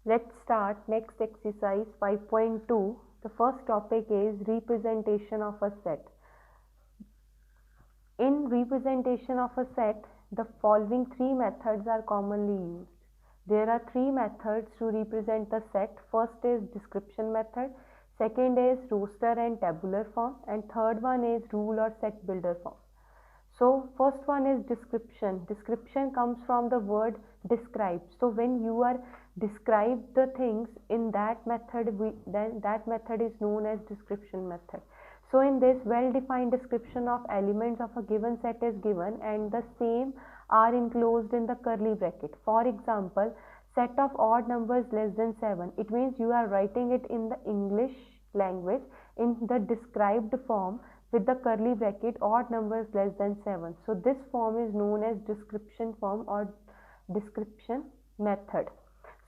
Let's start next exercise 5.2. The first topic is representation of a set. In representation of a set, the following three methods are commonly used. There are three methods to represent the set. First is description method, second is roster and tabular form, and third one is rule or set builder form. So first one is description. Description comes from the word describe. So when you are describe the things in that method, then that method is known as description method. So in this, well-defined description of elements of a given set is given and the same are enclosed in the curly bracket. For example, set of odd numbers less than 7. It means you are writing it in the English language in the described form with the curly bracket odd numbers less than 7. So this form is known as description form or description method.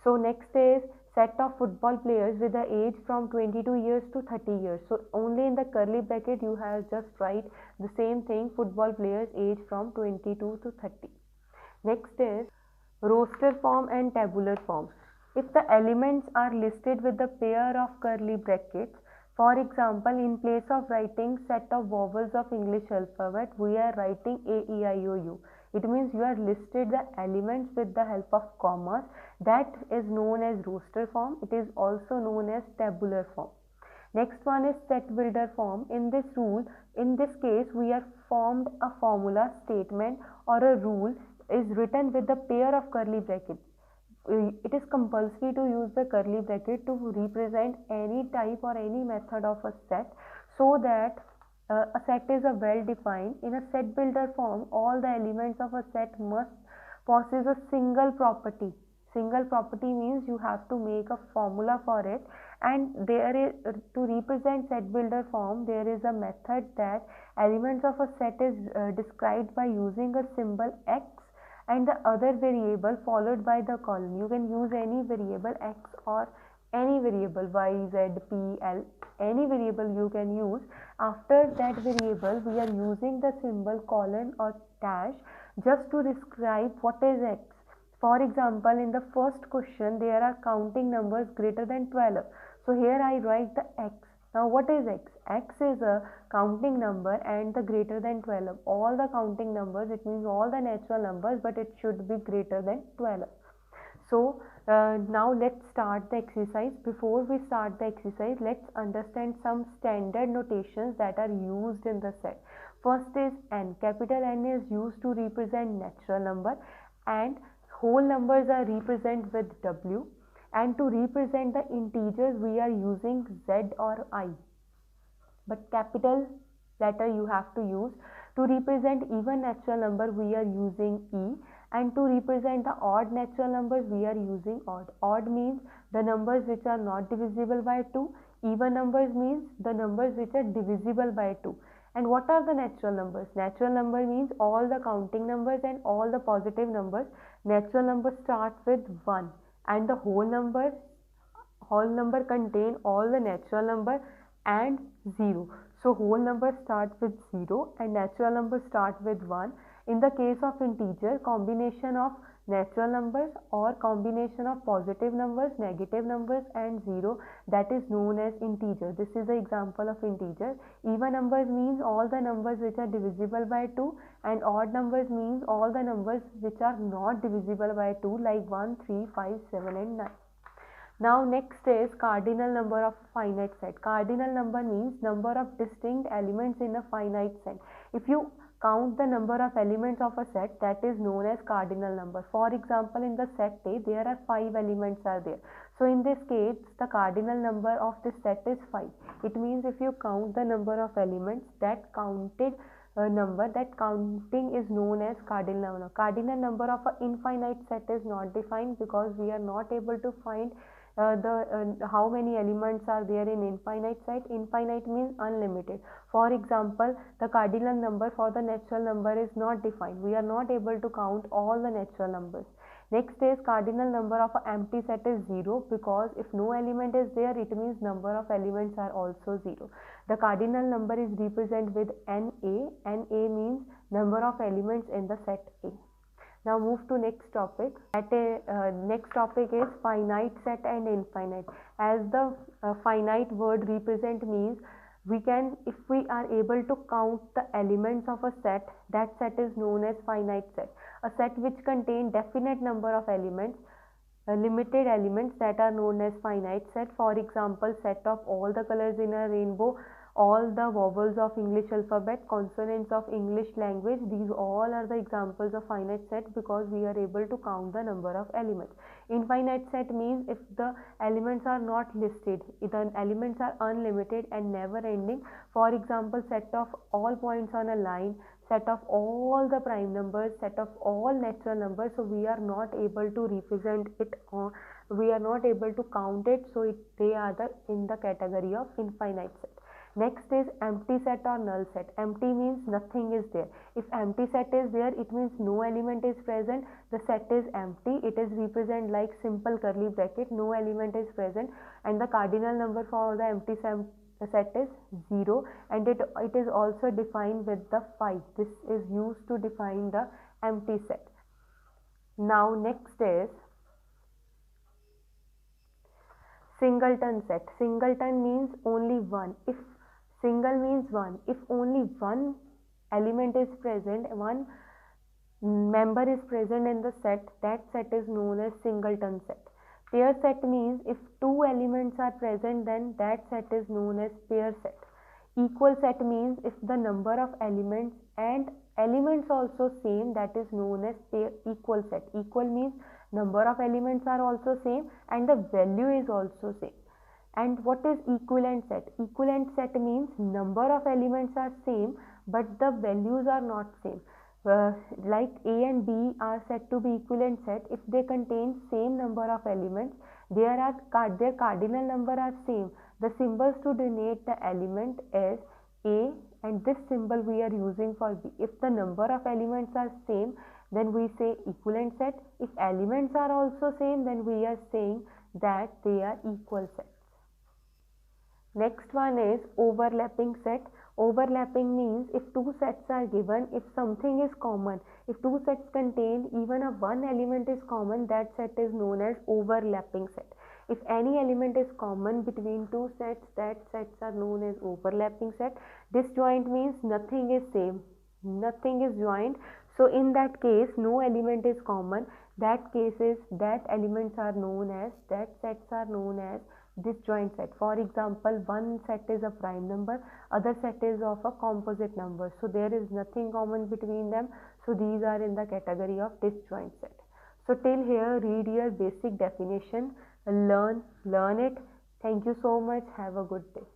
So next is set of football players with the age from 22 years to 30 years. So only in the curly bracket you have just write the same thing, football players age from 22 to 30. Next is roster form and tabular form. If the elements are listed with the pair of curly brackets, for example, in place of writing set of vowels of English alphabet, we are writing A, E, I, O, U. It means you are listed the elements with the help of commas. That is known as roster form. It is also known as tabular form. Next one is set builder form. In this case, we are formed a formula, statement or a rule is written with the pair of curly brackets. It is compulsory to use the curly bracket to represent any type or any method of a set, so that a set is a well defined. In a set builder form, all the elements of a set must possess a single property. Single property means you have to make a formula for it, and there is to represent set builder form, there is a method that elements of a set is described by using a symbol x and the other variable followed by the column. You can use any variable x or any variable y, z, p, l, any variable you can use. After that variable, we are using the symbol colon or dash just to describe what is x. For example, in the first question, there are counting numbers greater than 12. So here I write the x. Now what is x? X is a counting number and the greater than 12. All the counting numbers, it means all the natural numbers, but it should be greater than 12. So now let's start the exercise. Before we start the exercise, let's understand some standard notations that are used in the set. First is n. Capital N is used to represent natural number and whole numbers are represented with W. And to represent the integers we are using Z or I, but capital letter you have to use. To represent even natural number we are using E, and to represent the odd natural numbers we are using odd. Odd means the numbers which are not divisible by 2. Even numbers means the numbers which are divisible by 2. And what are the natural numbers? Natural number means all the counting numbers and all the positive numbers. Natural numbers start with 1 and the whole number contain all the natural number and 0. So whole number start with 0 and natural number start with 1. In the case of integer, combination of natural numbers or combination of positive numbers, negative numbers and 0, that is known as integer. This is the example of integer. Even numbers means all the numbers which are divisible by 2, and odd numbers means all the numbers which are not divisible by 2, like 1, 3, 5, 7 and 9. Now next is cardinal number of finite set. Cardinal number means number of distinct elements in a finite set. If you count the number of elements of a set, that is known as cardinal number. For example, in the set A, there are 5 elements are there. So in this case, the cardinal number of this set is 5. It means if you count the number of elements, that counted number, that counting is known as cardinal number. Cardinal number of an infinite set is not defined because we are not able to find how many elements are there in infinite set. Infinite means unlimited. For example, the cardinal number for the natural number is not defined. We are not able to count all the natural numbers. Next is cardinal number of an empty set is 0, because if no element is there, it means number of elements are also 0. The cardinal number is represented with NA. NA means number of elements in the set A. Now move to next topic. Next topic is finite set and infinite. As the finite word represent means we can, if we are able to count the elements of a set, that set is known as finite set. A set which contain definite number of elements, limited elements, that are known as finite set. For example, set of all the colors in a rainbow, all the vowels of English alphabet, consonants of English language, these all are the examples of finite set because we are able to count the number of elements. Infinite set means if the elements are not listed, the elements are unlimited and never ending. For example, set of all points on a line, set of all the prime numbers, set of all natural numbers. So we are not able to represent it, or we are not able to count it, so they are in the category of infinite set. Next is empty set or null set. Empty means nothing is there. If empty set is there, it means no element is present. The set is empty. It is represent like simple curly bracket, no element is present, and the cardinal number for the empty set is 0, and it is also defined with the 5. This is used to define the empty set. Now next is singleton set. Singleton means only one. If single means one, if only one element is present, one member is present in the set, that set is known as singleton set. Pair set means if two elements are present, then that set is known as pair set. Equal set means if the number of elements and elements also same, that is known as equal set. Equal means number of elements are also same and the value is also same. And what is equivalent set? Equivalent set means number of elements are same but the values are not same. Like A and B are said to be equivalent set if they contain same number of elements, their cardinal number are same. The symbols to denote the element is A, and this symbol we are using for B. If the number of elements are same, then we say equivalent set. If elements are also same, then we are saying that they are equal sets. Next one is overlapping set. Overlapping means if two sets are given, if something is common, if two sets contain even a one element is common, that set is known as overlapping set. If any element is common between two sets, that sets are known as overlapping set. Disjoint means nothing is same, nothing is joined. So in that case, no element is common. That cases, that elements are known as, that sets are known as disjoint set. For example, one set is a prime number, other set is of a composite number, so there is nothing common between them, so these are in the category of disjoint set. So till here, read your basic definition, learn it. Thank you so much. Have a good day.